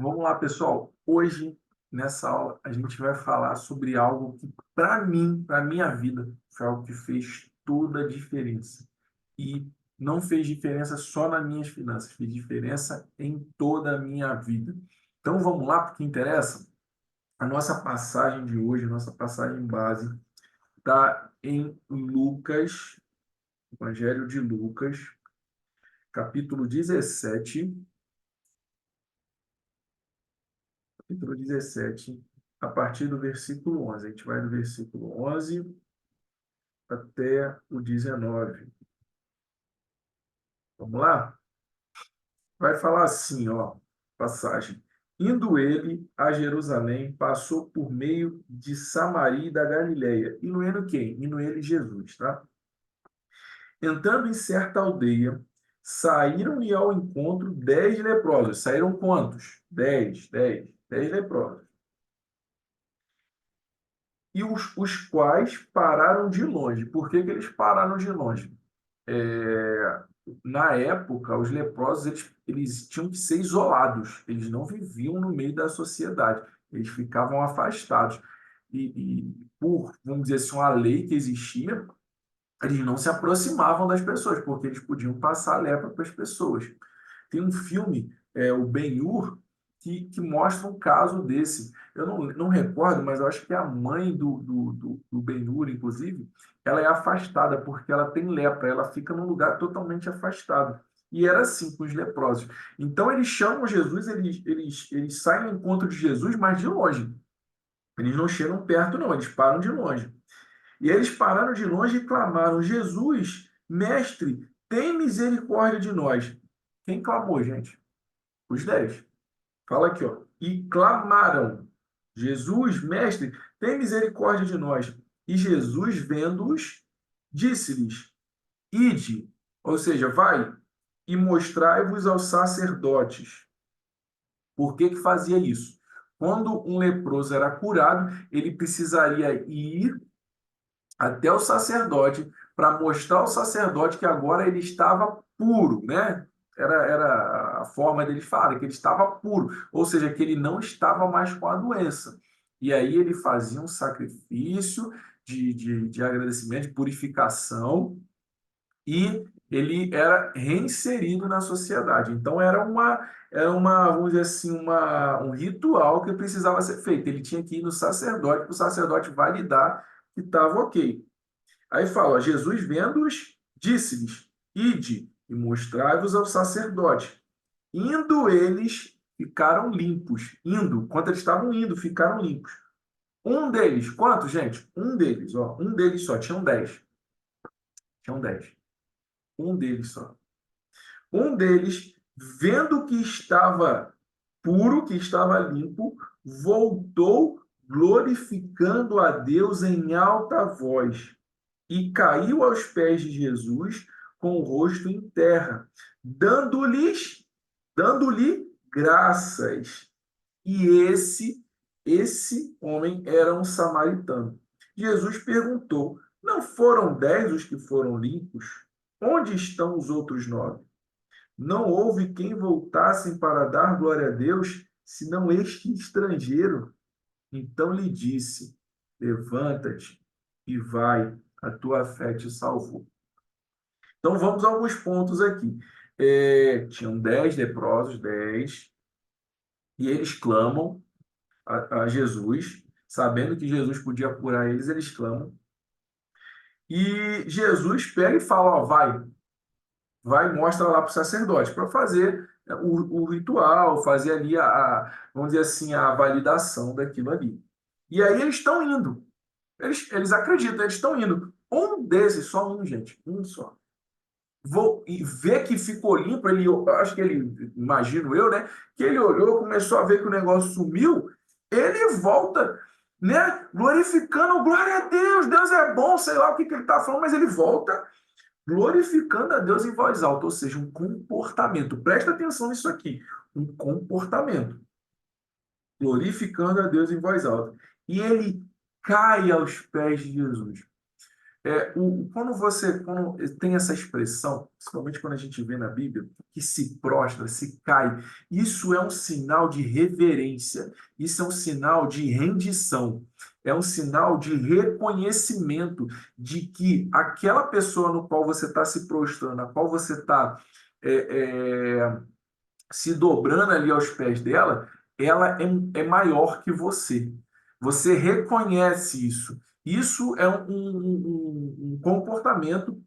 Vamos lá, pessoal. Hoje, nessa aula, a gente vai falar sobre algo que, para mim, para minha vida, foi algo que fez toda a diferença. E não fez diferença só nas minhas finanças, fez diferença em toda a minha vida. Então, vamos lá, porque interessa. A nossa passagem de hoje, a nossa passagem base, está em Lucas, Evangelho de Lucas, capítulo 17. Capítulo 17, a partir do versículo 11. A gente vai do versículo 11 até o 19. Vamos lá? Vai falar assim, ó, passagem. Indo ele a Jerusalém, passou por meio de Samaria e da Galileia. Indo quem? Indo ele Jesus, tá? Entrando em certa aldeia, saíram-lhe ao encontro 10 leprosos. Saíram quantos? 10 leprosos. E os quais pararam de longe. Por que que eles pararam de longe? É, Na época, os leprosos eles tinham que ser isolados, eles não viviam no meio da sociedade, eles ficavam afastados. Por, vamos dizer assim, uma lei que existia, eles não se aproximavam das pessoas, porque eles podiam passar a lepra para as pessoas. Tem um filme, o Ben-Hur, que mostra um caso desse. Eu não recordo, mas eu acho que a mãe do Ben-Hur, inclusive, ela é afastada porque ela tem lepra, ela fica num lugar totalmente afastado. E era assim com os leprosos. Então eles chamam Jesus, eles saem ao encontro de Jesus, mas de longe. Eles não chegam perto, não, eles param de longe. E eles pararam de longe e clamaram: Jesus, mestre, tem misericórdia de nós. Quem clamou, gente? Os 10. Fala aqui, ó. E clamaram: Jesus, mestre, tem misericórdia de nós. E Jesus, vendo-os, disse-lhes: Ide, ou seja, vai e mostrai-vos aos sacerdotes. Por que que fazia isso? Quando um leproso era curado, ele precisaria ir até o sacerdote para mostrar ao sacerdote que agora ele estava puro, né? Era a forma deles falarem, que ele estava puro, ou seja, que ele não estava mais com a doença. E aí ele fazia um sacrifício de agradecimento, de purificação, e ele era reinserido na sociedade. Então era uma, vamos dizer assim, um ritual que precisava ser feito. Ele tinha que ir no sacerdote, para o sacerdote validar que estava ok. Aí fala, ó, Jesus vendo-os, disse-lhes, ide e mostrai-vos ao sacerdote. Indo eles, ficaram limpos. Indo, quando eles estavam indo, ficaram limpos. Um deles, quantos, gente? Um deles, ó, um deles só, tinham 10. Tinham 10. Um deles só. Um deles, vendo que estava puro, que estava limpo, voltou glorificando a Deus em alta voz e caiu aos pés de Jesus com o rosto em terra, dando-lhe graças. E esse homem era um samaritano. Jesus perguntou: Não foram 10 os que foram limpos? Onde estão os outros 9? Não houve quem voltassem para dar glória a Deus, senão este estrangeiro. Então lhe disse: Levanta-te e vai, a tua fé te salvou. Então vamos a alguns pontos aqui. Tinham 10 leprosos, 10, e eles clamam a Jesus, sabendo que Jesus podia curar eles, eles clamam. E Jesus pega e fala: Ó, vai e mostra lá para o sacerdote para fazer o ritual, fazer ali vamos dizer assim, a validação daquilo ali. E aí eles estão indo. Eles acreditam, eles estão indo. Um desses, só um, gente, um só. Vou e ver que ficou limpo, eu acho que ele, imagino eu, né? Que ele olhou, começou a ver que o negócio sumiu, ele volta, né? Glorificando, glória a Deus, Deus é bom, sei lá o que ele está falando, mas ele volta glorificando a Deus em voz alta, ou seja, um comportamento. Presta atenção nisso aqui, um comportamento. Glorificando a Deus em voz alta. E ele cai aos pés de Jesus. Quando tem essa expressão, principalmente quando a gente vê na Bíblia, que se prostra, se cai, isso é um sinal de reverência, isso é um sinal de rendição, é um sinal de reconhecimento de que aquela pessoa no qual você está se prostrando, a qual você está se dobrando ali aos pés dela, ela é maior que você. Você reconhece isso. Isso é um comportamento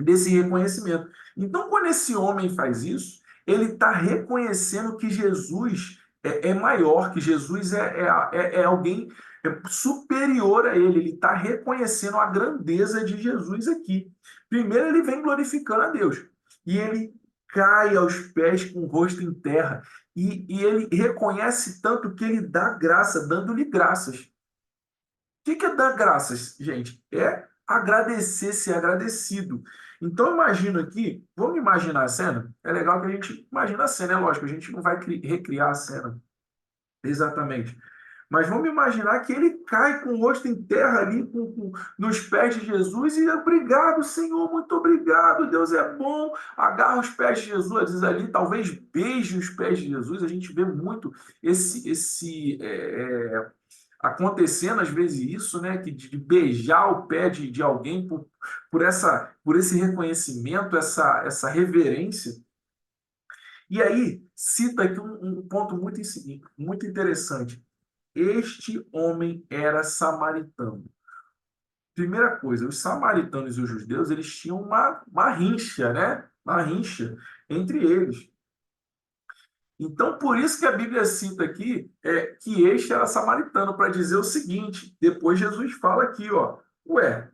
desse reconhecimento. Então, quando esse homem faz isso, ele está reconhecendo que Jesus é maior, que Jesus é alguém superior a ele. Ele está reconhecendo a grandeza de Jesus aqui. Primeiro, ele vem glorificando a Deus. E ele cai aos pés com o rosto em terra. E ele reconhece tanto que ele dá graça, dando-lhe graças. O que é dar graças, gente? É agradecer, ser agradecido. Então, imagina aqui, vamos imaginar a cena? É legal que a gente imagina a cena, é lógico, a gente não vai recriar a cena exatamente. Mas vamos imaginar que ele cai com o rosto em terra ali, nos pés de Jesus, e obrigado, Senhor, muito obrigado, Deus é bom. Agarra os pés de Jesus, diz ali, talvez beije os pés de Jesus. A gente vê muito acontecendo às vezes isso, né, que de beijar o pé de alguém por esse reconhecimento, essa reverência. E aí, cita aqui um ponto muito interessante. Este homem era samaritano. Primeira coisa, os samaritanos e os judeus, eles tinham uma rincha, né? Uma rincha entre eles. Então, por isso que a Bíblia cita aqui que este era samaritano, para dizer o seguinte: depois Jesus fala aqui, ó, ué,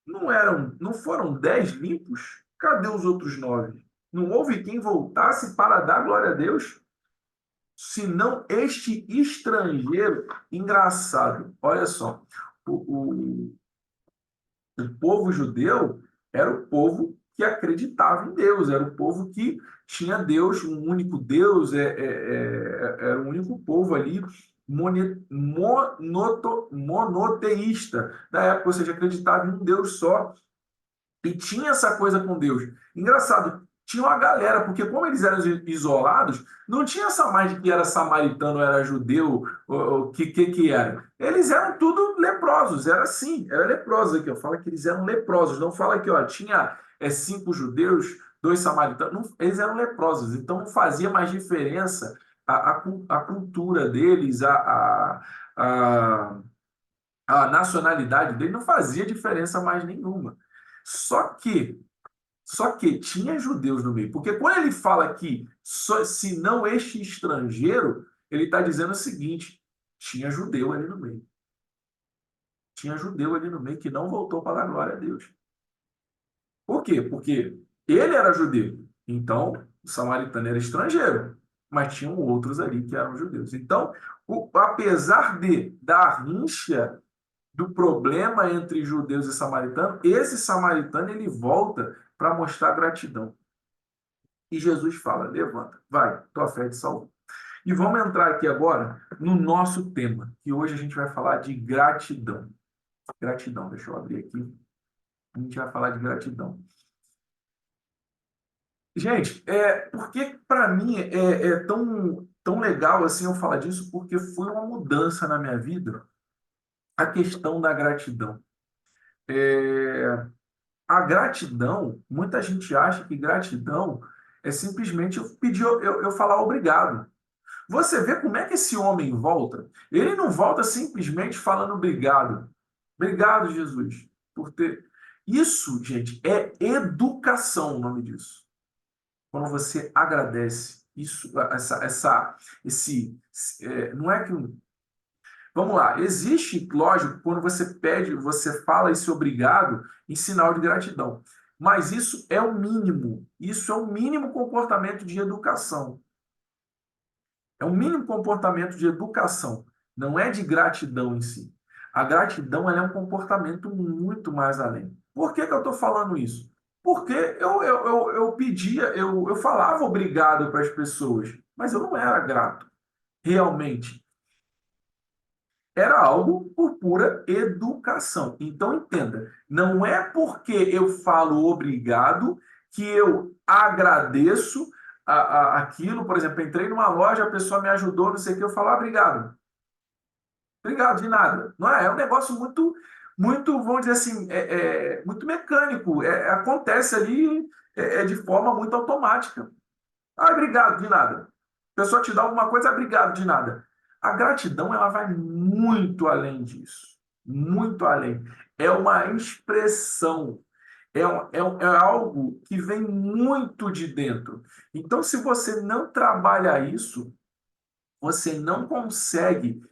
não foram 10 limpos? Cadê os outros 9? Não houve quem voltasse para dar glória a Deus? Senão este estrangeiro. Engraçado, olha só, o, o povo judeu era o povo que acreditava em Deus, era o povo que tinha Deus, um único Deus, era o único povo ali monoteísta da época, ou seja, acreditava em um Deus só e tinha essa coisa com Deus. Engraçado, tinha uma galera, porque como eles eram isolados, não tinha essa mais de que era samaritano, era judeu, o que era. Eles eram tudo leprosos, era assim, era leproso aqui, ó. Fala que eles eram leprosos, não fala que ó, tinha 5 judeus, 2 samaritanos, eles eram leprosos, então não fazia mais diferença a cultura deles, a, a nacionalidade deles, não fazia diferença mais nenhuma. Só que só que tinha judeus no meio, porque quando ele fala que se não este estrangeiro, ele está dizendo o seguinte: tinha judeu ali no meio. Tinha judeu ali no meio que não voltou para dar glória a Deus. Por quê? Porque ele era judeu, então o samaritano era estrangeiro, mas tinham outros ali que eram judeus. Então, apesar da rincha do problema entre judeus e samaritanos, esse samaritano ele volta para mostrar gratidão. E Jesus fala: levanta, vai, tua fé te salvou. E vamos entrar aqui agora no nosso tema, que hoje a gente vai falar de gratidão. Gratidão, deixa eu abrir aqui. A gente vai falar de gratidão. Gente, porque para mim é tão legal assim eu falar disso, porque foi uma mudança na minha vida a questão da gratidão. É, a gratidão, muita gente acha que gratidão é simplesmente eu pedir, eu falar obrigado. Você vê como é que esse homem volta? Ele não volta simplesmente falando obrigado. Obrigado, Jesus, por ter. Isso, gente, é educação, o nome disso. Quando você agradece, isso, não é que vamos lá, existe, lógico, quando você pede, você fala esse obrigado em sinal de gratidão. Mas isso é o mínimo. Isso é o mínimo comportamento de educação. É um mínimo comportamento de educação, não é de gratidão em si. A gratidão ela é um comportamento muito mais além. Por que eu estou falando isso? Porque eu pedia, eu falava obrigado para as pessoas, mas eu não era grato, realmente. era algo por pura educação. Então, entenda, não é porque eu falo obrigado que eu agradeço aquilo. Por exemplo, entrei numa loja, a pessoa me ajudou, não sei o que, eu falo, obrigado. Obrigado, de nada. Não é? É um negócio muito, vamos dizer assim, muito mecânico. Acontece ali de forma muito automática. Ah, obrigado, de nada. A pessoa te dá alguma coisa, obrigado, de nada. A gratidão, ela vai muito além disso. Muito além. É uma expressão. É algo que vem muito de dentro. Então, se você não trabalha isso, você não consegue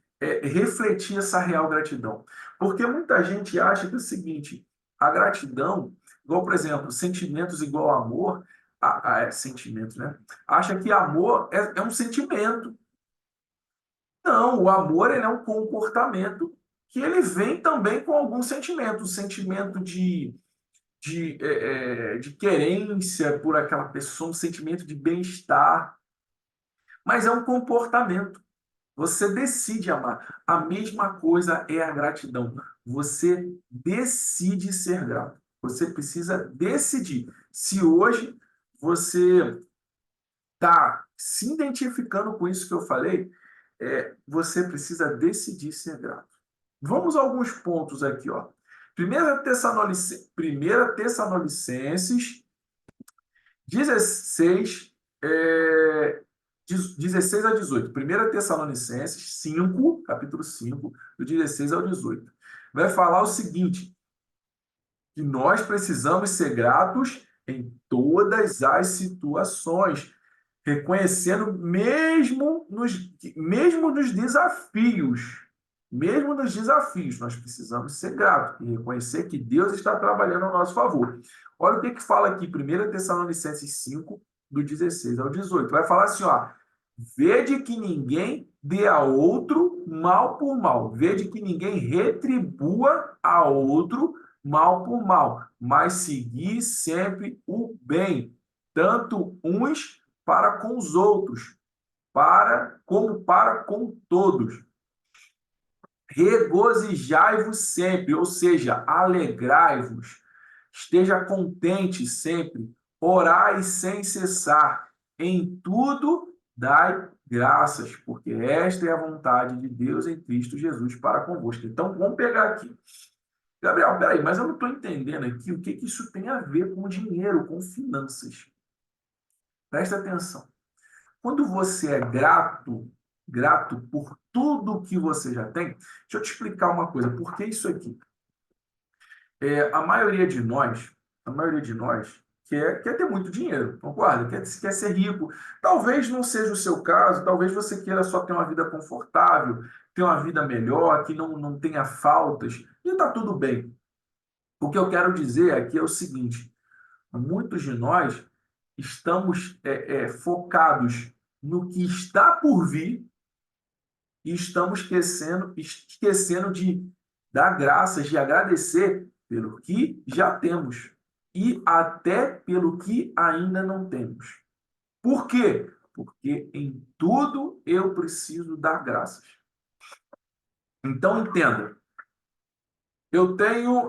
refletir essa real gratidão. Porque muita gente acha que é o seguinte, a gratidão, igual, por exemplo, sentimentos igual amor, sentimentos, né? Acha que amor é um sentimento. Não, o amor ele é um comportamento que ele vem também com algum sentimento, um sentimento de querência por aquela pessoa, um sentimento de bem-estar, mas é um comportamento. Você decide amar. A mesma coisa é a gratidão. Você decide ser grato. Você precisa decidir. Se hoje você está se identificando com isso que eu falei, você precisa decidir ser grato. Vamos a alguns pontos aqui, ó. Primeira Tessalonicenses 16, 16 a 18. 1 Tessalonicenses 5, capítulo 5, do 16 ao 18. Vai falar o seguinte, que nós precisamos ser gratos em todas as situações, reconhecendo mesmo nos desafios, nós precisamos ser gratos e reconhecer que Deus está trabalhando a nosso favor. Olha o que fala aqui, 1 Tessalonicenses 5, do 16 ao 18. Vai falar assim, ó, vede que ninguém dê a outro mal por mal, vede que ninguém retribua a outro mal por mal, mas seguir sempre o bem, tanto uns para com os outros, como para com todos. Regozijai-vos sempre, ou seja, alegrai-vos, esteja contente sempre, orai sem cessar, em tudo dai graças, porque esta é a vontade de Deus em Cristo Jesus para convosco. Então, vamos pegar aqui. Gabriel, peraí, mas eu não estou entendendo aqui o que isso tem a ver com dinheiro, com finanças. Presta atenção. Quando você é grato por tudo que você já tem, deixa eu te explicar uma coisa. Por que isso aqui? A maioria de nós quer ter muito dinheiro, concorda? Quer ser rico. Talvez não seja o seu caso, talvez você queira só ter uma vida confortável, ter uma vida melhor, que não tenha faltas, e está tudo bem. O que eu quero dizer aqui é o seguinte: muitos de nós estamos focados no que está por vir e estamos esquecendo de dar graças, de agradecer pelo que já temos e até pelo que ainda não temos. Por quê? Porque em tudo eu preciso dar graças. Então, entenda. Eu tenho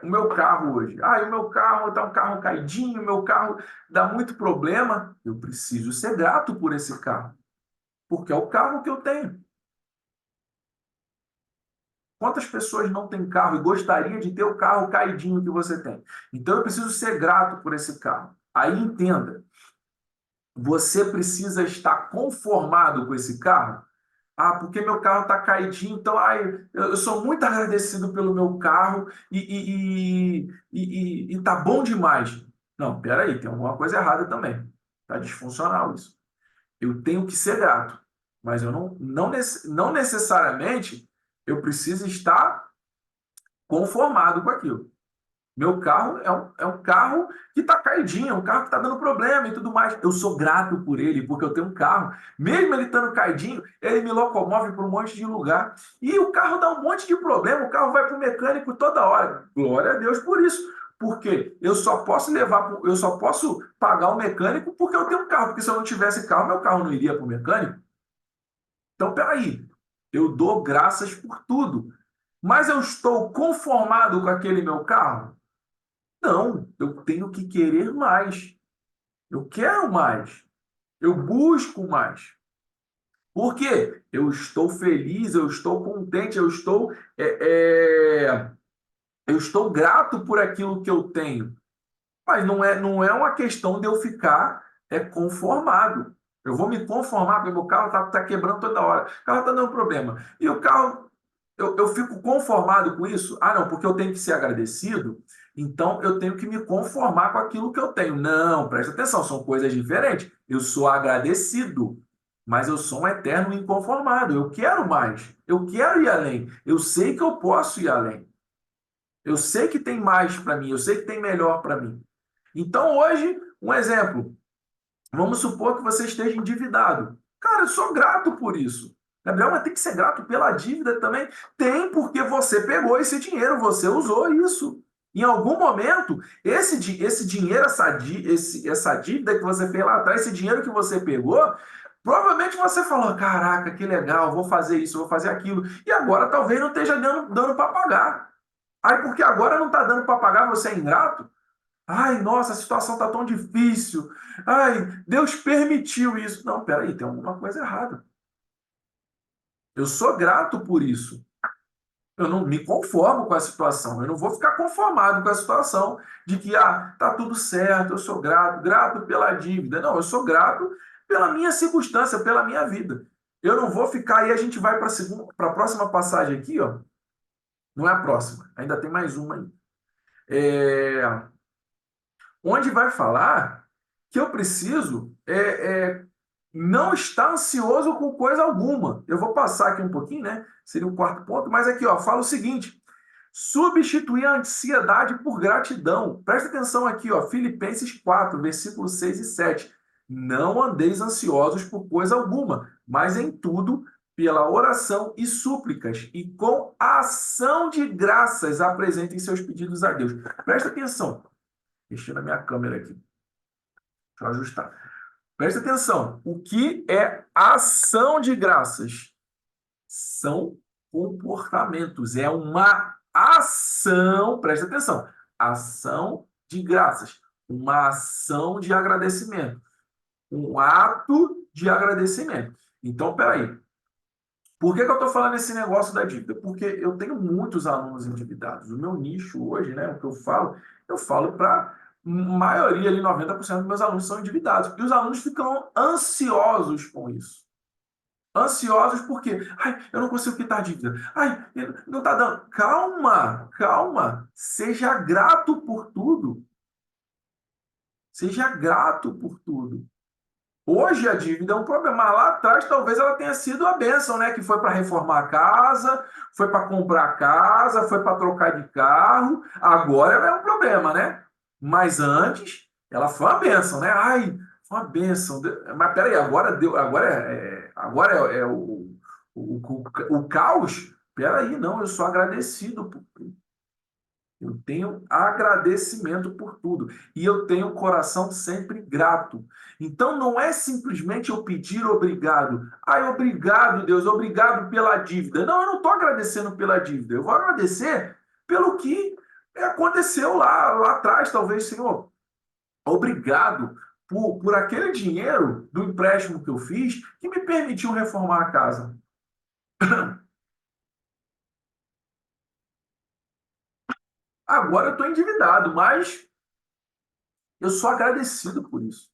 o meu carro hoje. O meu carro está um carro caidinho, o meu carro dá muito problema. Eu preciso ser grato por esse carro, porque é o carro que eu tenho. Quantas pessoas não têm carro e gostaria de ter o carro caidinho que você tem? Então eu preciso ser grato por esse carro. Aí entenda, você precisa estar conformado com esse carro? Porque meu carro está caidinho, então eu sou muito agradecido pelo meu carro e tá bom demais. Não, peraí, tem alguma coisa errada também. Tá disfuncional isso. Eu tenho que ser grato, mas eu não necessariamente eu preciso estar conformado com aquilo. Meu carro é um carro que está caidinho, é um carro que está dando problema e tudo mais. Eu sou grato por ele, porque eu tenho um carro. Mesmo ele estando caidinho, ele me locomove para um monte de lugar. E o carro dá um monte de problema, o carro vai para o mecânico toda hora. Glória a Deus por isso. Porque eu só posso pagar o mecânico porque eu tenho um carro. Porque se eu não tivesse carro, meu carro não iria para o mecânico. Então, peraí. Eu dou graças por tudo. Mas eu estou conformado com aquele meu carro? Não, eu tenho que querer mais. Eu quero mais. Eu busco mais. Por quê? Eu estou feliz, eu estou contente, eu estou grato por aquilo que eu tenho. Mas não é uma questão de eu ficar conformado. Eu vou me conformar porque meu carro tá quebrando toda hora. O carro está dando problema. E o carro, eu fico conformado com isso? Ah, não, porque eu tenho que ser agradecido, então eu tenho que me conformar com aquilo que eu tenho. Não, presta atenção, são coisas diferentes. Eu sou agradecido, mas eu sou um eterno inconformado. Eu quero mais. Eu quero ir além. Eu sei que eu posso ir além. Eu sei que tem mais para mim. Eu sei que tem melhor para mim. Então, hoje, um exemplo. Vamos supor que você esteja endividado. Cara, eu sou grato por isso. Gabriel, mas tem que ser grato pela dívida também? Tem, porque você pegou esse dinheiro, você usou isso. Em algum momento, esse dinheiro, essa dívida que você fez lá atrás, esse dinheiro que você pegou, provavelmente você falou: caraca, que legal, vou fazer isso, vou fazer aquilo. E agora talvez não esteja dando para pagar. Aí, porque agora não está dando para pagar, você é ingrato? Ai, nossa, a situação está tão difícil. Ai, Deus permitiu isso. Não, peraí, tem alguma coisa errada. Eu sou grato por isso. Eu não me conformo com a situação. Eu não vou ficar conformado com a situação de que, tá tudo certo, eu sou grato, grato pela dívida. Não, eu sou grato pela minha circunstância, pela minha vida. Eu não vou ficar, e a gente vai para a próxima passagem aqui, ó. Não é a próxima, ainda tem mais uma aí. É, onde vai falar que eu preciso não estar ansioso com coisa alguma. Eu vou passar aqui um pouquinho, né? Seria o quarto ponto, mas aqui, ó, fala o seguinte: substituir a ansiedade por gratidão. Presta atenção aqui, ó, Filipenses 4, versículos 6 e 7. Não andeis ansiosos por coisa alguma, mas em tudo, pela oração e súplicas, e com ação de graças apresentem seus pedidos a Deus. Presta atenção. Mexendo na minha câmera aqui. Deixa eu ajustar. Presta atenção. O que é ação de graças? São comportamentos. É uma ação, presta atenção, ação de graças. Uma ação de agradecimento. Um ato de agradecimento. Então, peraí. Por que eu estou falando esse negócio da dívida? Porque eu tenho muitos alunos endividados. O meu nicho hoje, né, o que eu falo para maioria, ali, 90% dos meus alunos são endividados. E os alunos ficam ansiosos com isso. Ansiosos porque, ai, eu não consigo quitar a dívida. Ai, não está dando. Calma, calma. Seja grato por tudo. Seja grato por tudo. Hoje a dívida é um problema. Lá atrás talvez ela tenha sido a bênção, né? Que foi para reformar a casa, foi para comprar casa, foi para trocar de carro. Agora ela é um problema, né? Mas antes ela foi uma bênção, né? Ai, foi uma bênção. Mas peraí, agora deu, agora é o caos? Peraí, não, eu sou agradecido por eu tenho agradecimento por tudo. E eu tenho o coração sempre grato. Então, não é simplesmente eu pedir obrigado. Ai, obrigado, Deus, obrigado pela dívida. Não, eu não estou agradecendo pela dívida. Eu vou agradecer pelo que aconteceu lá atrás, talvez, Senhor. Obrigado por aquele dinheiro do empréstimo que eu fiz que me permitiu reformar a casa. Agora eu estou endividado, mas eu sou agradecido por isso.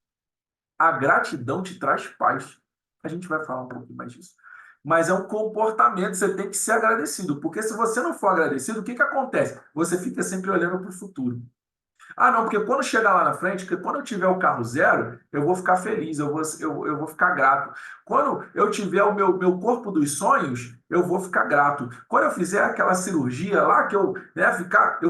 A gratidão te traz paz. A gente vai falar um pouquinho mais disso. Mas é um comportamento, você tem que ser agradecido. Porque se você não for agradecido, o que acontece? Você fica sempre olhando para o futuro. Ah, não, porque quando chegar lá na frente, porque quando eu tiver o carro zero, eu vou ficar feliz, eu vou ficar grato. Quando eu tiver o meu corpo dos sonhos, eu vou ficar grato. Quando eu fizer aquela cirurgia lá, que eu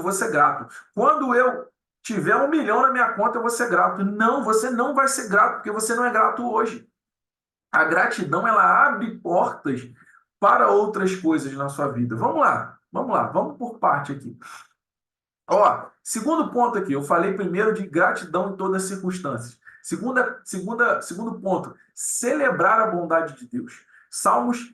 vou ser grato. Quando eu tiver 1 milhão na minha conta, eu vou ser grato. Não, você não vai ser grato, porque você não é grato hoje. A gratidão, ela abre portas para outras coisas na sua vida. Vamos lá, vamos por parte aqui. Ó, segundo ponto aqui, eu falei primeiro de gratidão em todas as circunstâncias. Segundo ponto, celebrar a bondade de Deus. Salmos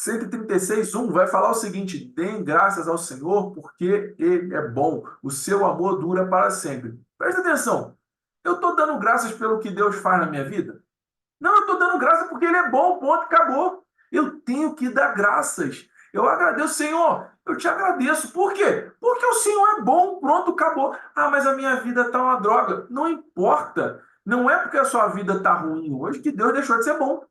136:1 vai falar o seguinte: deem graças ao Senhor, porque Ele é bom, o seu amor dura para sempre. Presta atenção, eu estou dando graças pelo que Deus faz na minha vida? Não, eu estou dando graças porque Ele é bom, ponto, acabou. Eu tenho que dar graças. Eu agradeço, Senhor, eu te agradeço. Por quê? Porque o Senhor é bom, pronto, acabou. Ah, mas a minha vida está uma droga. Não importa. Não é porque a sua vida está ruim hoje que Deus deixou de ser bom.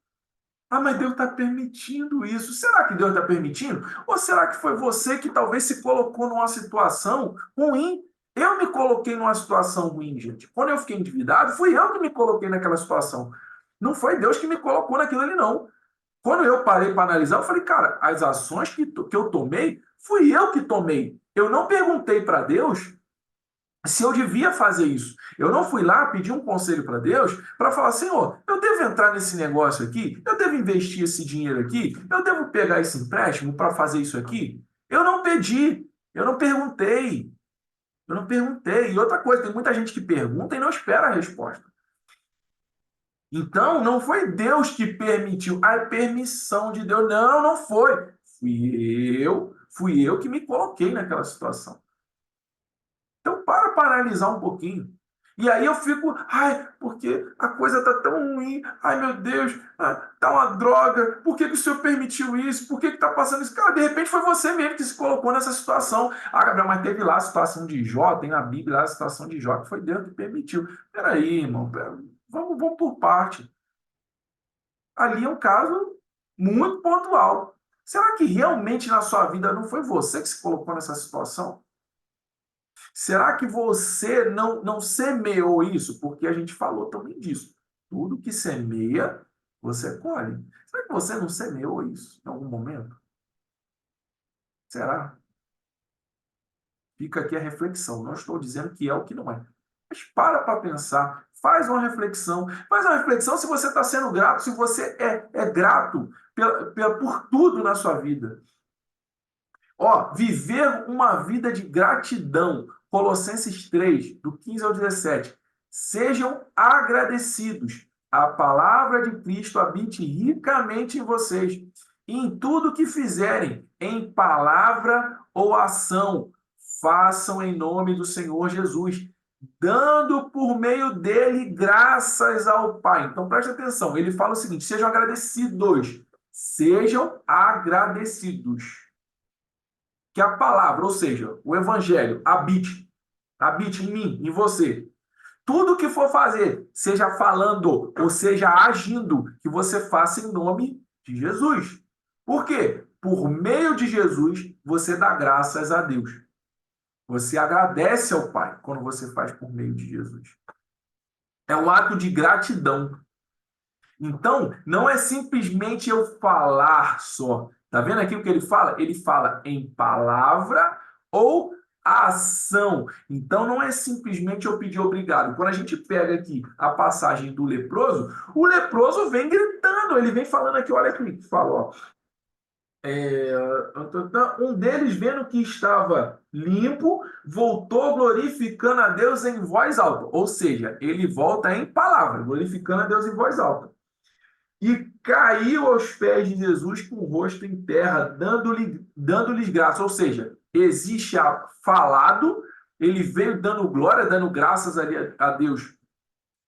Ah, mas Deus está permitindo isso. Será que Deus está permitindo? Ou será que foi você que talvez se colocou numa situação ruim? Eu me coloquei numa situação ruim, gente. Quando eu fiquei endividado, fui eu que me coloquei naquela situação. Não foi Deus que me colocou naquilo ali, não. Quando eu parei para analisar, eu falei, cara, as ações que eu tomei, fui eu que tomei. Eu não perguntei para Deus se eu devia fazer isso. Eu não fui lá pedir um conselho para Deus para falar, Senhor, eu devo entrar nesse negócio aqui? Eu devo investir esse dinheiro aqui? Eu devo pegar esse empréstimo para fazer isso aqui? Eu não pedi, eu não perguntei, eu não perguntei. E outra coisa, tem muita gente que pergunta e não espera a resposta. Então, não foi Deus que permitiu, a permissão de Deus. Não, não foi. Fui eu que me coloquei naquela situação. Então, para analisar um pouquinho. E aí eu fico, ai, porque a coisa tá tão ruim, ai meu Deus, tá uma droga, por que que o senhor permitiu isso? Por que que tá passando isso? Cara, de repente foi você mesmo que se colocou nessa situação. Ah, Gabriel, mas teve lá a situação de Jó, tem na Bíblia lá a situação de Jó, que foi Deus que permitiu. Peraí, irmão, vamos por parte. Ali é um caso muito pontual. Será que realmente na sua vida não foi você que se colocou nessa situação? Será que você não semeou isso? Porque a gente falou também disso. Tudo que semeia, você colhe. Será que você não semeou isso em algum momento? Será? Fica aqui a reflexão. Não estou dizendo que é o que não é. Mas para pensar. Faz uma reflexão se você está sendo grato, se você é grato por tudo na sua vida. Ó, viver uma vida de gratidão. Colossenses 3, do 15 ao 17. Sejam agradecidos. A palavra de Cristo habite ricamente em vocês. E em tudo que fizerem, em palavra ou ação, façam em nome do Senhor Jesus, dando por meio dele graças ao Pai. Então preste atenção, ele fala o seguinte: sejam agradecidos. Sejam agradecidos que a palavra, ou seja, o evangelho, habite em mim, em você. Tudo que for fazer, seja falando ou seja agindo, que você faça em nome de Jesus. Por quê? Por meio de Jesus, você dá graças a Deus. Você agradece ao Pai quando você faz por meio de Jesus. É um ato de gratidão. Então, não é simplesmente eu falar só. Tá vendo aqui o que ele fala? Ele fala em palavra ou ação. Então, não é simplesmente eu pedir obrigado. Quando a gente pega aqui a passagem do leproso, o leproso vem gritando, ele vem falando aqui, olha aqui, fala, ó. Um deles, vendo que estava limpo, voltou glorificando a Deus em voz alta. Ou seja, ele volta em palavra, glorificando a Deus em voz alta. E caiu aos pés de Jesus com o rosto em terra, dando-lhes graça. Ou seja, existe a falado, ele veio dando glória, dando graças a Deus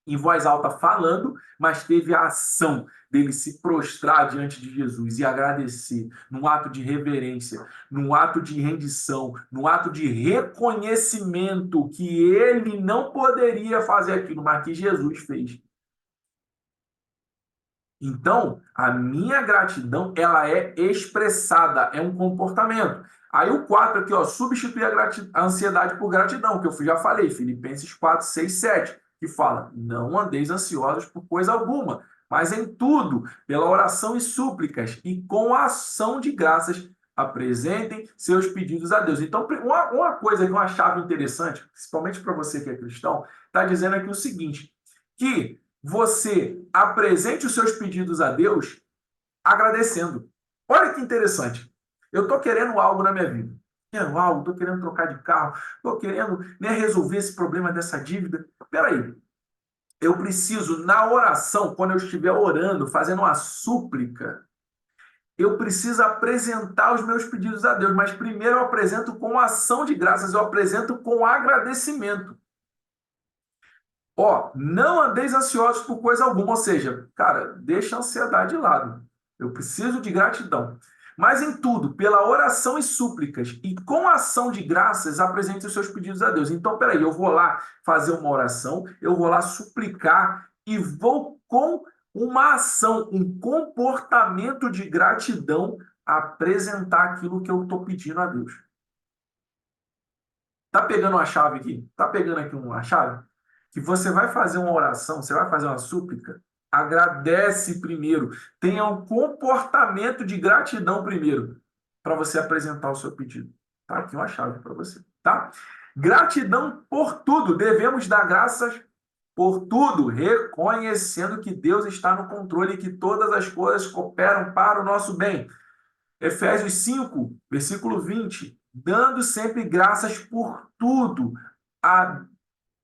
em voz alta falando, mas teve a ação dele se prostrar diante de Jesus e agradecer, num ato de reverência, num ato de rendição, num ato de reconhecimento que ele não poderia fazer aquilo, mas que Jesus fez. Então, a minha gratidão, ela é expressada, é um comportamento. Aí o 4 aqui, ó, substituir a ansiedade por gratidão, que eu já falei, Filipenses 4, 6, 7, que fala, não andeis ansiosos por coisa alguma, mas em tudo, pela oração e súplicas, e com a ação de graças, apresentem seus pedidos a Deus. Então, uma coisa, uma chave interessante, principalmente para você que é cristão, está dizendo aqui o seguinte, que você apresente os seus pedidos a Deus agradecendo. Olha que interessante. Eu estou querendo algo na minha vida. Quero algo, estou querendo trocar de carro, estou querendo, né, resolver esse problema dessa dívida. Espera aí. Eu preciso, na oração, quando eu estiver orando, fazendo uma súplica, eu preciso apresentar os meus pedidos a Deus, mas primeiro eu apresento com ação de graças, eu apresento com agradecimento. Ó, não andeis ansiosos por coisa alguma, ou seja, cara, deixa a ansiedade de lado. Eu preciso de gratidão. Mas em tudo, pela oração e súplicas e com ação de graças, apresente os seus pedidos a Deus. Então, peraí, eu vou lá fazer uma oração, eu vou lá suplicar e vou com uma ação, um comportamento de gratidão apresentar aquilo que eu estou pedindo a Deus. Tá pegando uma chave aqui? Tá pegando aqui uma chave? Que você vai fazer uma oração, você vai fazer uma súplica, agradece primeiro, tenha um comportamento de gratidão primeiro, para você apresentar o seu pedido. Tá aqui uma chave para você, tá? Gratidão por tudo, devemos dar graças por tudo, reconhecendo que Deus está no controle e que todas as coisas cooperam para o nosso bem. Efésios 5, versículo 20, dando sempre graças por tudo a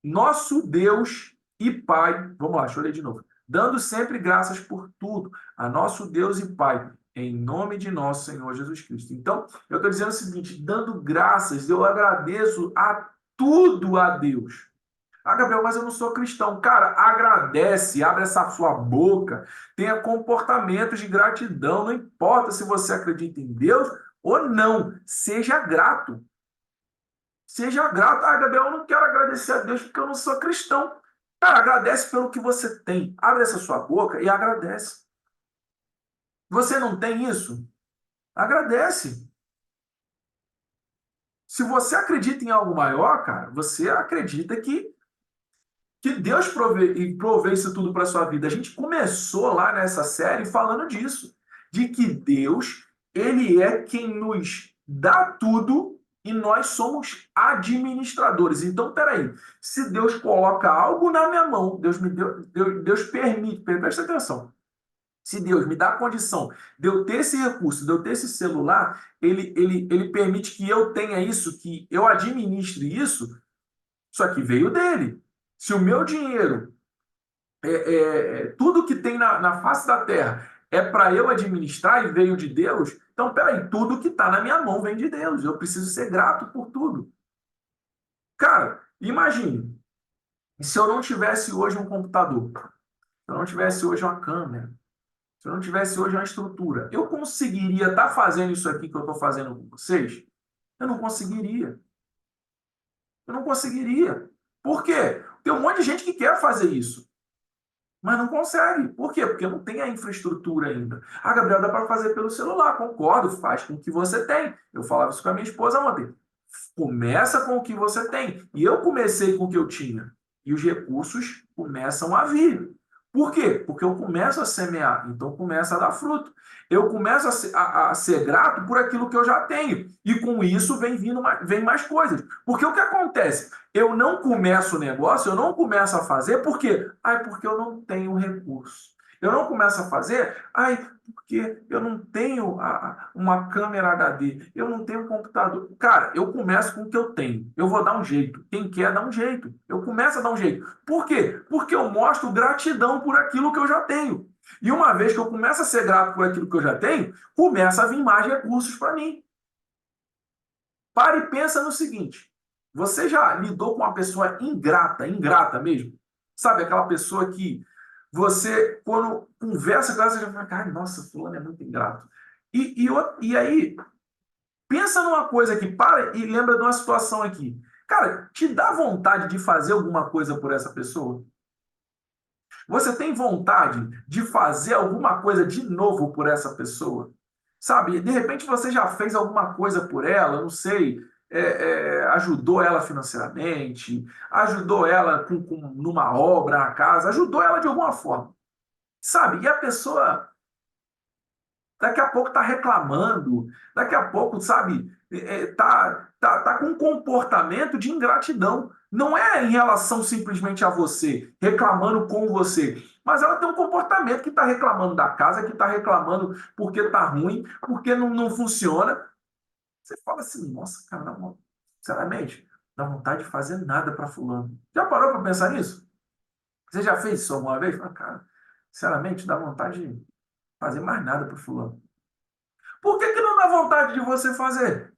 nosso Deus e Pai. Vamos lá, deixa eu ler de novo. Dando sempre graças por tudo a nosso Deus e Pai, em nome de nosso Senhor Jesus Cristo. Então, eu estou dizendo o seguinte, dando graças, eu agradeço a tudo a Deus. Ah, Gabriel, mas eu não sou cristão. Cara, agradece, abre essa sua boca, tenha comportamentos de gratidão. Não importa se você acredita em Deus ou não. Seja grato. Seja grato. Ah, Gabriel, eu não quero agradecer a Deus porque eu não sou cristão. Cara, agradece pelo que você tem. Abre essa sua boca e agradece. Você não tem isso? Agradece. Se você acredita em algo maior, cara, você acredita que Deus provê isso tudo para a sua vida. A gente começou lá nessa série falando disso, de que Deus, ele é quem nos dá tudo e nós somos administradores. Então, peraí, se Deus coloca algo na minha mão, Deus me deu, Deus permite, presta atenção. Se Deus me dá a condição de eu ter esse recurso, de eu ter esse celular, ele permite que eu tenha isso, que eu administre isso, só que veio dele. Se o meu dinheiro, tudo que tem na face da terra é para eu administrar e veio de Deus, então, peraí, tudo que está na minha mão vem de Deus. Eu preciso ser grato por tudo. Cara, imagine, se eu não tivesse hoje um computador, se eu não tivesse hoje uma câmera, se eu não tivesse hoje uma estrutura, eu conseguiria estar fazendo isso aqui que eu estou fazendo com vocês? Eu não conseguiria. Eu não conseguiria. Por quê? Tem um monte de gente que quer fazer isso. Mas não consegue. Por quê? Porque não tem a infraestrutura ainda. Ah, Gabriel, dá para fazer pelo celular. Concordo, faz com o que você tem. Eu falava isso com a minha esposa ontem. Começa com o que você tem. E eu comecei com o que eu tinha. E os recursos começam a vir. Por quê? Porque eu começo a semear, então começa a dar fruto. Eu começo a ser grato por aquilo que eu já tenho. E com isso vem mais coisas. Porque o que acontece? Eu não começo o negócio, eu não começo a fazer, por quê? Ai, porque eu não tenho recurso. Eu não começo a fazer, ai, porque eu não tenho uma câmera HD, eu não tenho um computador. Cara, eu começo com o que eu tenho. Eu vou dar um jeito. Quem quer, dá um jeito. Eu começo a dar um jeito. Por quê? Porque eu mostro gratidão por aquilo que eu já tenho. E uma vez que eu começo a ser grato por aquilo que eu já tenho, começa a vir mais recursos para mim. Para e pensa no seguinte: você já lidou com uma pessoa ingrata, ingrata mesmo? Sabe, aquela pessoa que você, quando conversa com ela, você já fala, cara, nossa, fulano é muito ingrato. E aí, pensa numa coisa aqui, para e lembra de uma situação aqui. Cara, te dá vontade de fazer alguma coisa por essa pessoa? Você tem vontade de fazer alguma coisa de novo por essa pessoa? Sabe, de repente você já fez alguma coisa por ela, não sei, ajudou ela financeiramente, ajudou ela numa obra na casa, ajudou ela de alguma forma. Sabe, e a pessoa daqui a pouco está reclamando, daqui a pouco, sabe, tá com um comportamento de ingratidão. Não é em relação simplesmente a você, reclamando com você, mas ela tem um comportamento que está reclamando da casa, que está reclamando porque está ruim, porque não funciona. Você fala assim, nossa, cara, sinceramente, dá vontade de fazer nada para fulano. Já parou para pensar nisso? Você já fez isso alguma vez? Fala, cara, sinceramente, dá vontade de fazer mais nada para fulano. Por que que não dá vontade de você fazer?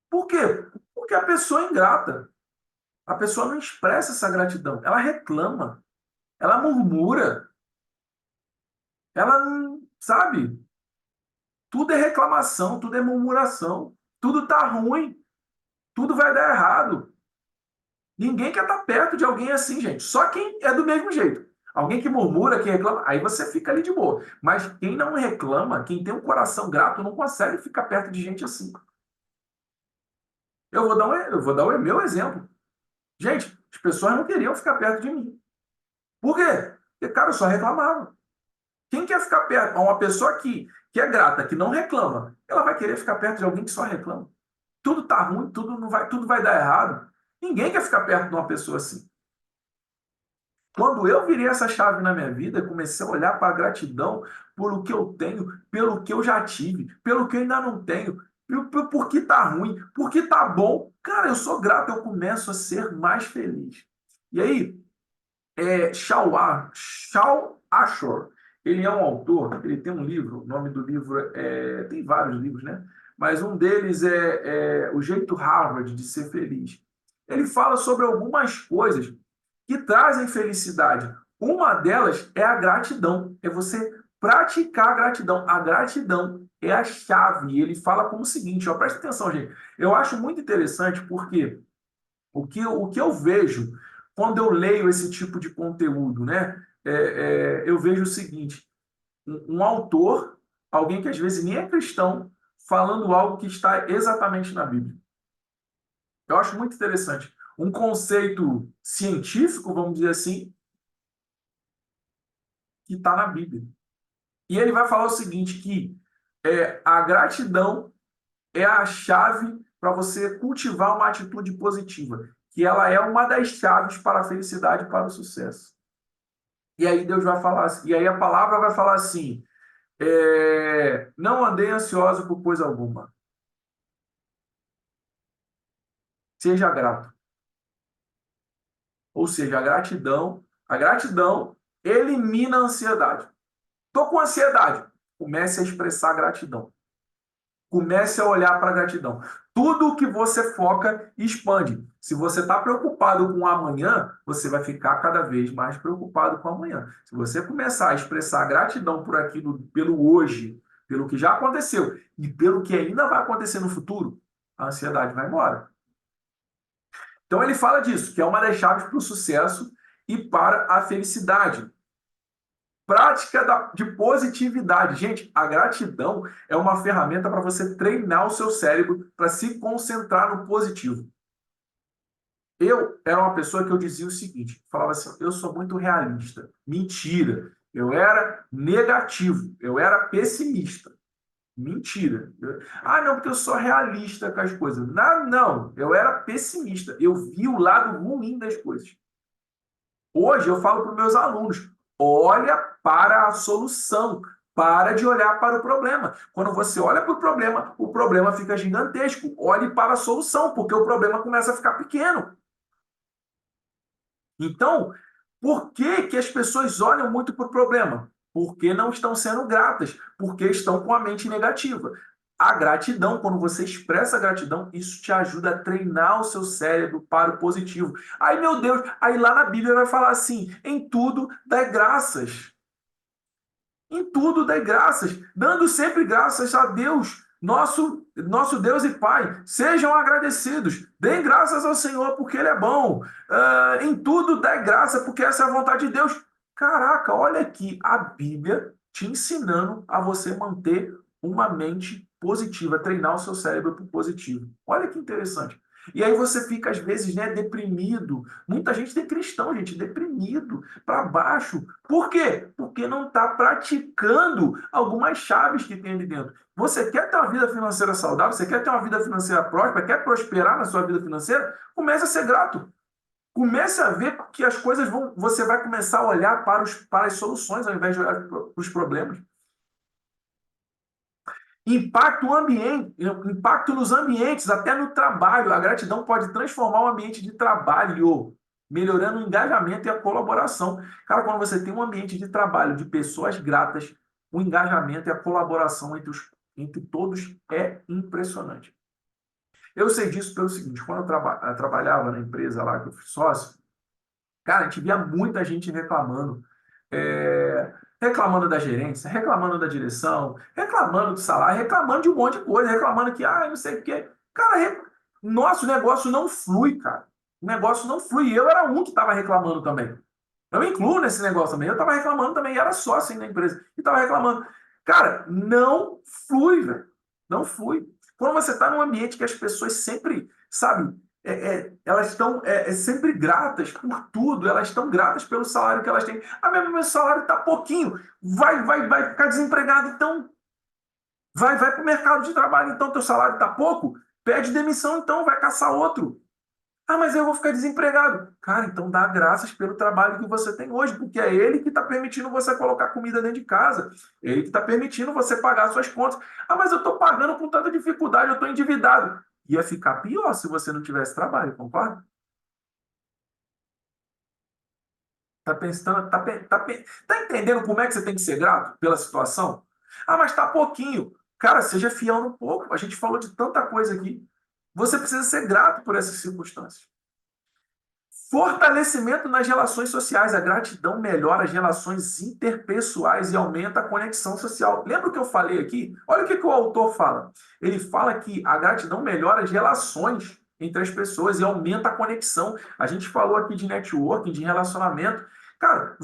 Por quê? Porque a pessoa é ingrata. A pessoa não expressa essa gratidão. Ela reclama, ela murmura, ela não, sabe? Tudo é reclamação, tudo é murmuração, tudo tá ruim, tudo vai dar errado. Ninguém quer estar perto de alguém assim, gente. Só quem é do mesmo jeito. Alguém que murmura, que reclama, aí você fica ali de boa. Mas quem não reclama, quem tem um coração grato, não consegue ficar perto de gente assim. Eu vou dar o meu exemplo. Gente, as pessoas não queriam ficar perto de mim. Por quê? Porque, cara, eu só reclamava. Quem quer ficar perto? Uma pessoa que é grata, que não reclama, ela vai querer ficar perto de alguém que só reclama. Tudo tá ruim, tudo vai dar errado. Ninguém quer ficar perto de uma pessoa assim. Quando eu virei essa chave na minha vida, comecei a olhar para a gratidão pelo que eu tenho, pelo que eu já tive, pelo que eu ainda não tenho, por que tá ruim, por que tá bom. Cara, eu sou grato, eu começo a ser mais feliz. E aí, Shal Ashore, ele é um autor, ele tem um livro, o nome do livro tem vários livros, né? Mas um deles é O Jeito Harvard de Ser Feliz. Ele fala sobre algumas coisas que trazem felicidade. Uma delas é a gratidão, é você praticar a gratidão. A gratidão é a chave. Ele fala como o seguinte, ó, presta atenção, gente. Eu acho muito interessante porque o que eu vejo quando eu leio esse tipo de conteúdo, né? Eu vejo o seguinte: um autor, alguém que às vezes nem é cristão, falando algo que está exatamente na Bíblia. Eu acho muito interessante. Um conceito científico, vamos dizer assim, que está na Bíblia. E ele vai falar o seguinte, que a gratidão é a chave para você cultivar uma atitude positiva, que ela é uma das chaves para a felicidade e para o sucesso. E aí Deus vai falar assim, e aí a palavra vai falar assim, não andei ansioso por coisa alguma, seja grato. Ou seja, a gratidão elimina a ansiedade. Estou com ansiedade, comece a expressar gratidão. Comece a olhar para a gratidão. Tudo que você foca expande. Se você está preocupado com o amanhã, você vai ficar cada vez mais preocupado com o amanhã. Se você começar a expressar gratidão por aquilo, pelo hoje, pelo que já aconteceu e pelo que ainda vai acontecer no futuro, a ansiedade vai embora. Então ele fala disso, que é uma das chaves para o sucesso e para a felicidade. Prática de positividade. Gente, a gratidão é uma ferramenta para você treinar o seu cérebro para se concentrar no positivo. Eu era uma pessoa que eu dizia o seguinte, falava assim, eu sou muito realista. Mentira. Eu era negativo, eu era pessimista. Mentira. Não, porque eu sou realista com as coisas. Não, não, eu era pessimista. Eu vi o lado ruim das coisas. Hoje eu falo para os meus alunos: olha para a solução, para de olhar para o problema. Quando você olha para o problema fica gigantesco. Olhe para a solução, porque o problema começa a ficar pequeno. Então, por que que as pessoas olham muito para o problema? Porque não estão sendo gratas, porque estão com a mente negativa. A gratidão, quando você expressa a gratidão, isso te ajuda a treinar o seu cérebro para o positivo. Aí, meu Deus, aí lá na Bíblia vai falar assim: em tudo dai graças. Em tudo dai graças, dando sempre graças a Deus, nosso Deus e Pai. Sejam agradecidos, deem graças ao Senhor porque Ele é bom. Em tudo dai graça porque essa é a vontade de Deus. Caraca, olha aqui a Bíblia te ensinando a você manter uma mente positiva, treinar o seu cérebro para o positivo. Olha que interessante. E aí você fica, às vezes, né, deprimido. Muita gente tem cristão, gente, deprimido, para baixo. Por quê? Porque não está praticando algumas chaves que tem ali dentro. Você quer ter uma vida financeira saudável? Você quer ter uma vida financeira próspera? Quer prosperar na sua vida financeira? Comece a ser grato. Comece a ver que as coisas vão. Você vai começar a olhar para as soluções ao invés de olhar para os problemas. Impacto nos ambientes, até no trabalho. A gratidão pode transformar o ambiente de trabalho, melhorando o engajamento e a colaboração. Cara, quando você tem um ambiente de trabalho de pessoas gratas, o engajamento e a colaboração entre todos é impressionante. Eu sei disso pelo seguinte, quando eu trabalhava na empresa lá que eu fui sócio, cara, a gente via muita gente reclamando, reclamando da gerência, reclamando da direção, reclamando do salário, reclamando de um monte de coisa, reclamando que, não sei o quê. Cara, nosso negócio não flui, cara. O negócio não flui. Eu era um que estava reclamando também. Eu me incluo nesse negócio também. Eu estava reclamando também, e era sócio ainda da empresa, e estava reclamando. Cara, não flui, velho. Não flui. Quando você está num ambiente que as pessoas sempre, sabe, elas estão sempre gratas por tudo, elas estão gratas pelo salário que elas têm. Meu salário está pouquinho, vai ficar desempregado, então vai para o mercado de trabalho, então teu salário está pouco, pede demissão, então vai caçar outro. Mas eu vou ficar desempregado. Cara, então dá graças pelo trabalho que você tem hoje, porque é ele que está permitindo você colocar comida dentro de casa. É ele que está permitindo você pagar suas contas. Mas eu estou pagando com tanta dificuldade, eu estou endividado. Ia ficar pior se você não tivesse trabalho, concorda? Tá pensando, tá entendendo como é que você tem que ser grato pela situação? Mas tá pouquinho. Cara, seja fiel no pouco. A gente falou de tanta coisa aqui. Você precisa ser grato por essas circunstâncias. Fortalecimento nas relações sociais. A gratidão melhora as relações interpessoais e aumenta a conexão social. Lembra o que eu falei aqui? Olha o que o autor fala. Ele fala que a gratidão melhora as relações entre as pessoas e aumenta a conexão. A gente falou aqui de networking, de relacionamento. Cara,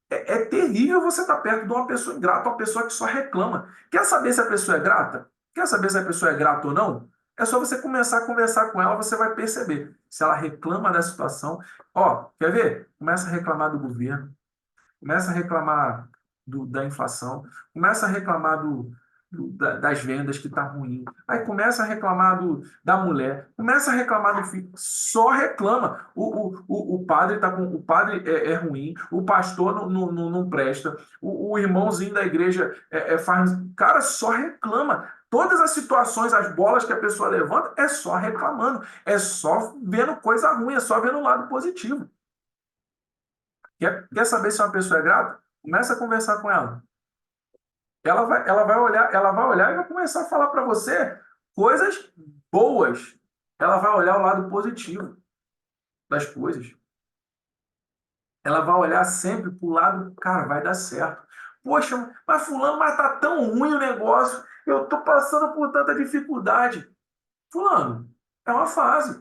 é terrível você estar perto de uma pessoa ingrata, uma pessoa que só reclama. Quer saber se a pessoa é grata? Quer saber se a pessoa é grata ou não? É só você começar a conversar com ela, você vai perceber. Se ela reclama da situação, quer ver? Começa a reclamar do governo, começa a reclamar da inflação, começa a reclamar das vendas que está ruim, aí começa a reclamar da mulher, começa a reclamar do filho, só reclama. O padre o padre é ruim, o pastor não presta, o irmãozinho da igreja faz. Cara, só reclama. Todas as situações, as bolas que a pessoa levanta, é só reclamando, é só vendo coisa ruim, é só vendo o lado positivo. Quer saber se uma pessoa é grata? Começa a conversar com ela. Ela vai olhar e vai começar a falar para você coisas boas. Ela vai olhar o lado positivo das coisas. Ela vai olhar sempre para o lado, cara, vai dar certo. Poxa, mas fulano, mas tá tão ruim o negócio. Eu tô passando por tanta dificuldade. Fulano, é uma fase.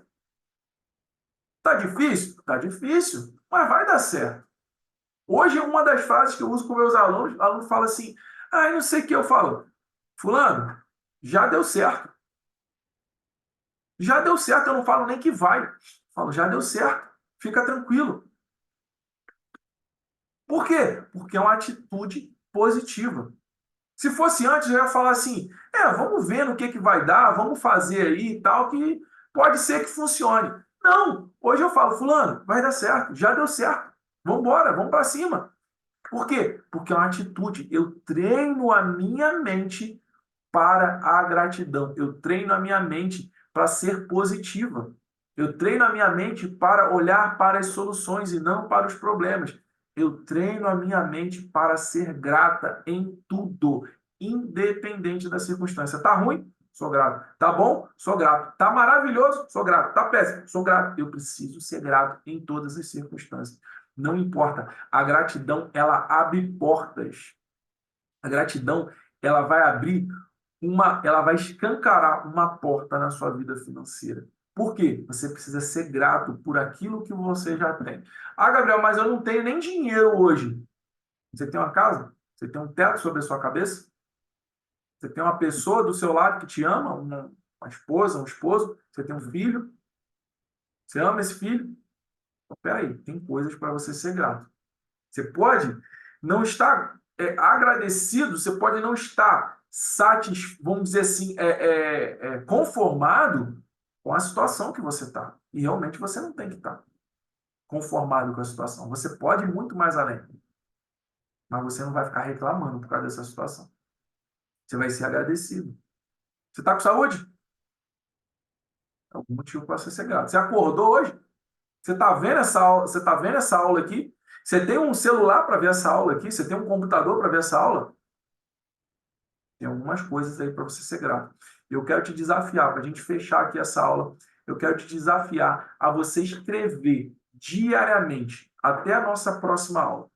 Tá difícil? Tá difícil, mas vai dar certo. Hoje, uma das frases que eu uso com meus alunos, o aluno fala assim, eu não sei o que eu falo. Fulano, já deu certo. Já deu certo, eu não falo nem que vai. Eu falo, já deu certo. Fica tranquilo. Por quê? Porque é uma atitude positiva. Se fosse antes, eu ia falar assim, vamos ver no que vai dar, vamos fazer aí e tal, que pode ser que funcione. Não, hoje eu falo, fulano, vai dar certo, já deu certo. Vamos embora, vamos para cima. Por quê? Porque é uma atitude. Eu treino a minha mente para a gratidão. Eu treino a minha mente para ser positiva. Eu treino a minha mente para olhar para as soluções e não para os problemas. Eu treino a minha mente para ser grata em tudo, independente da circunstância. Tá ruim? Sou grato. Tá bom? Sou grato. Tá maravilhoso? Sou grato. Tá péssimo? Sou grato. Eu preciso ser grato em todas as circunstâncias. Não importa. A gratidão, ela abre portas. A gratidão, ela vai escancarar uma porta na sua vida financeira. Por quê? Você precisa ser grato por aquilo que você já tem. Gabriel, mas eu não tenho nem dinheiro hoje. Você tem uma casa? Você tem um teto sobre a sua cabeça? Você tem uma pessoa do seu lado que te ama? Uma esposa, um esposo? Você tem um filho? Você ama esse filho? Então, peraí, tem coisas para você ser grato. Você pode não estar agradecido, você pode não estar vamos dizer assim, conformado com a situação que você está. E realmente você não tem que estar conformado com a situação. Você pode ir muito mais além, mas você não vai ficar reclamando por causa dessa situação. Você vai ser agradecido. Você está com saúde? É algum motivo para você ser grato. Você acordou hoje? Você está vendo essa aula? Você está vendo essa aula aqui? Você tem um celular para ver essa aula aqui? Você tem um computador para ver essa aula? Tem algumas coisas aí para você ser grato. Eu quero te desafiar, para a gente fechar aqui essa aula, eu quero te desafiar a você escrever diariamente, até a nossa próxima aula.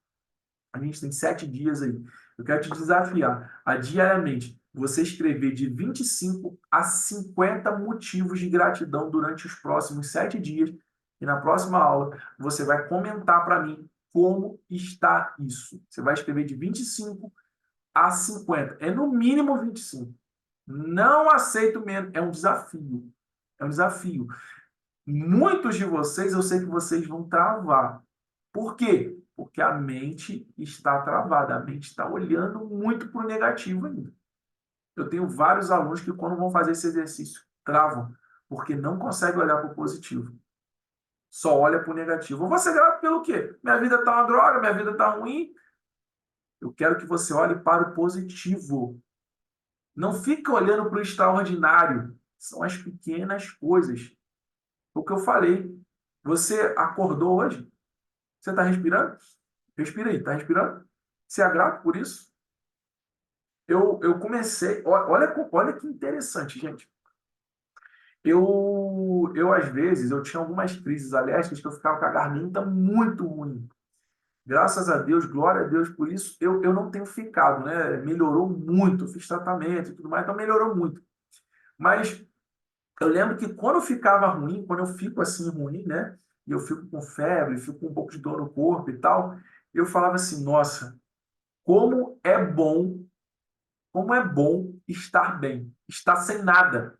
A gente tem 7 dias aí. Eu quero te desafiar a diariamente você escrever de 25 a 50 motivos de gratidão durante os próximos 7 dias. E na próxima aula você vai comentar para mim como está isso. Você vai escrever de 25 a 50. É no mínimo 25. Não aceito menos. É um desafio. É um desafio. Muitos de vocês, eu sei que vocês vão travar. Por quê? Porque a mente está travada, a mente está olhando muito para o negativo ainda. Eu tenho vários alunos que, quando vão fazer esse exercício, travam, porque não conseguem olhar para o positivo. Só olha para o negativo. Eu vou ser grato pelo quê? Minha vida está uma droga, minha vida está ruim. Eu quero que você olhe para o positivo. Não fica olhando para o extraordinário. São as pequenas coisas. O que eu falei. Você acordou hoje? Você está respirando? Respira aí, está respirando? Você é grato por isso? Eu comecei. Olha que interessante, gente. Às vezes, eu tinha algumas crises alérgicas que eu ficava com a garganta muito ruim. Graças a Deus, glória a Deus por isso, eu não tenho ficado, né? Melhorou muito, fiz tratamento e tudo mais, então melhorou muito. Mas eu lembro que quando eu ficava ruim, quando eu fico assim ruim, né? E eu fico com febre, fico com um pouco de dor no corpo e tal, eu falava assim, nossa, como é bom, como é bom estar bem, estar sem nada,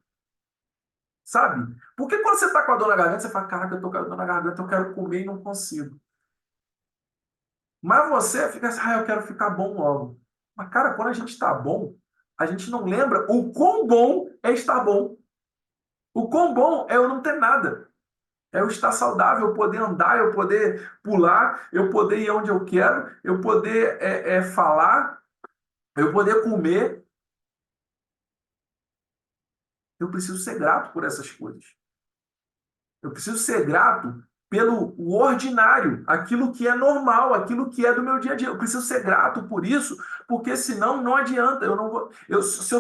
sabe? Porque quando você está com a dor na garganta, você fala, caraca, eu tô com a dor na garganta, eu quero comer e não consigo. Mas você fica assim, eu quero ficar bom logo. Mas, cara, quando a gente está bom, a gente não lembra o quão bom é estar bom. O quão bom é eu não ter nada. É eu estar saudável, eu poder andar, eu poder pular, eu poder ir onde eu quero, eu poder falar, eu poder comer. Eu preciso ser grato por essas coisas. Eu preciso ser grato pelo o ordinário, aquilo que é normal, aquilo que é do meu dia a dia. Eu preciso ser grato por isso, porque senão não adianta. Eu não vou, se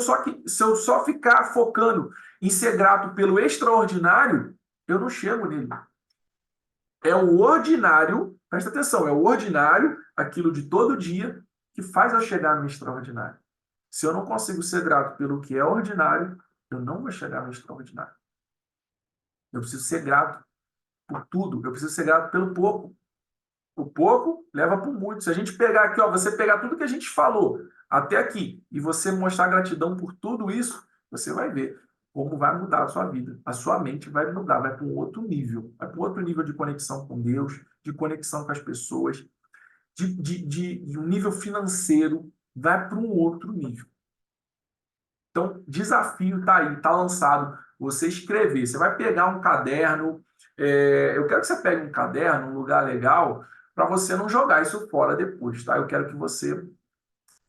eu só ficar focando em ser grato pelo extraordinário, eu não chego nele. É o ordinário, presta atenção, é o ordinário, aquilo de todo dia, que faz eu chegar no extraordinário. Se eu não consigo ser grato pelo que é ordinário, eu não vou chegar no extraordinário. Eu preciso ser grato por tudo. Eu preciso ser grato pelo pouco. O pouco leva para o muito. Se a gente pegar aqui, ó, você pegar tudo que a gente falou até aqui e você mostrar gratidão por tudo isso, você vai ver como vai mudar a sua vida. A sua mente vai mudar, vai para um outro nível. Vai para um outro nível de conexão com Deus, de conexão com as pessoas, de um nível financeiro, vai para um outro nível. Então, desafio está aí, está lançado. Você escrever. Você vai pegar um caderno. Eu quero que você pegue um caderno, um lugar legal, para você não jogar isso fora depois, tá? Eu quero que você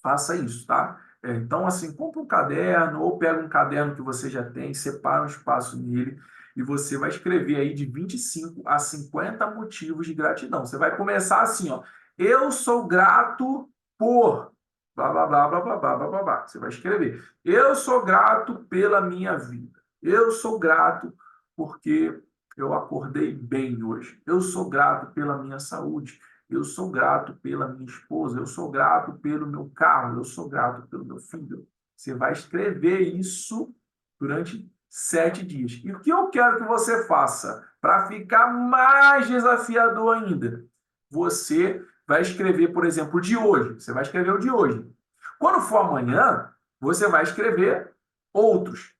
faça isso, tá? Então, assim, compra um caderno ou pega um caderno que você já tem, separa um espaço nele e você vai escrever aí de 25 a 50 motivos de gratidão. Você vai começar assim, ó. Eu sou grato por blá, blá, blá, blá, blá, blá, blá, blá, blá. Você vai escrever. Eu sou grato pela minha vida. Eu sou grato porque eu acordei bem hoje. Eu sou grato pela minha saúde. Eu sou grato pela minha esposa, eu sou grato pelo meu carro, eu sou grato pelo meu filho. Você vai escrever isso durante 7 dias. E o que eu quero que você faça para ficar mais desafiador ainda? Você vai escrever, por exemplo, o de hoje. Você vai escrever o de hoje. Quando for amanhã, você vai escrever outros.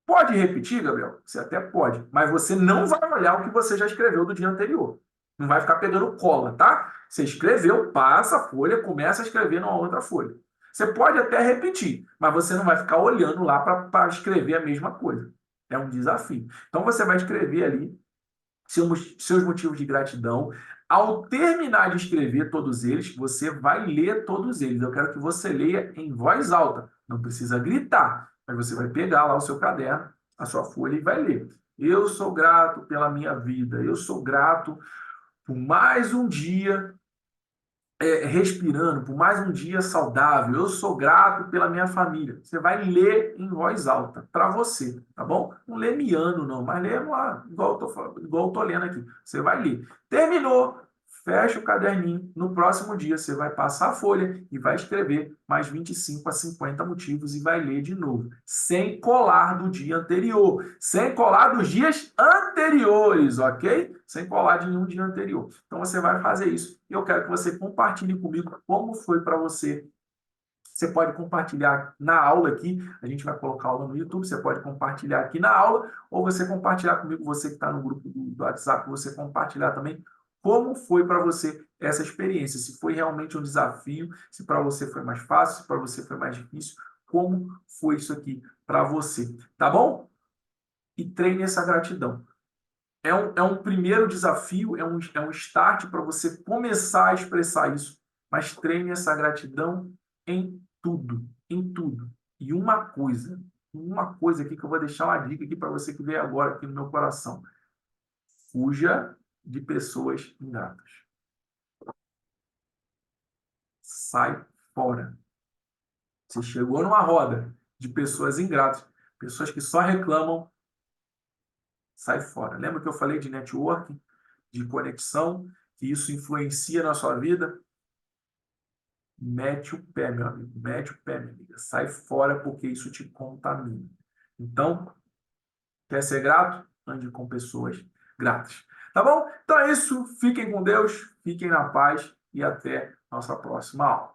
Pode repetir, Gabriel? Você até pode, mas você não vai olhar o que você já escreveu do dia anterior. Não vai ficar pegando cola, tá? Você escreveu, passa a folha, começa a escrever numa outra folha. Você pode até repetir, mas você não vai ficar olhando lá para escrever a mesma coisa. É um desafio. Então você vai escrever ali seus motivos de gratidão. Ao terminar de escrever todos eles, você vai ler todos eles. Eu quero que você leia em voz alta. Não precisa gritar, mas você vai pegar lá o seu caderno, a sua folha e vai ler. Eu sou grato pela minha vida. Eu sou grato por mais um dia respirando por mais um dia saudável. Eu sou grato pela minha família. Você vai ler em voz alta para você, tá bom? Não lê miando, não, mas lê igual eu tô falando, igual eu tô lendo aqui. Você vai ler. Terminou. Fecha o caderninho. No próximo dia, você vai passar a folha e vai escrever mais 25 a 50 motivos e vai ler de novo. Sem colar do dia anterior. Sem colar dos dias anteriores, ok? Sem colar de nenhum dia anterior. Então, você vai fazer isso. E eu quero que você compartilhe comigo como foi para você. Você pode compartilhar na aula aqui, a gente vai colocar aula no YouTube, você pode compartilhar aqui na aula, ou você compartilhar comigo, você que está no grupo do WhatsApp, você compartilhar também como foi para você essa experiência, se foi realmente um desafio, se para você foi mais fácil, se para você foi mais difícil, como foi isso aqui para você, tá bom? E treine essa gratidão. É um primeiro desafio, é um start para você começar a expressar isso, mas treine essa gratidão em tudo, em tudo. E uma coisa aqui que eu vou deixar uma dica aqui para você que veio agora aqui no meu coração. Fuja de pessoas ingratas. Sai fora. Você chegou numa roda de pessoas ingratas, pessoas que só reclamam, sai fora. Lembra que eu falei de networking, de conexão, que isso influencia na sua vida? Mete o pé, meu amigo. Mete o pé, minha amiga. Sai fora porque isso te contamina. Então, quer ser grato? Ande com pessoas gratas. Tá bom? Então é isso. Fiquem com Deus, fiquem na paz e até nossa próxima aula.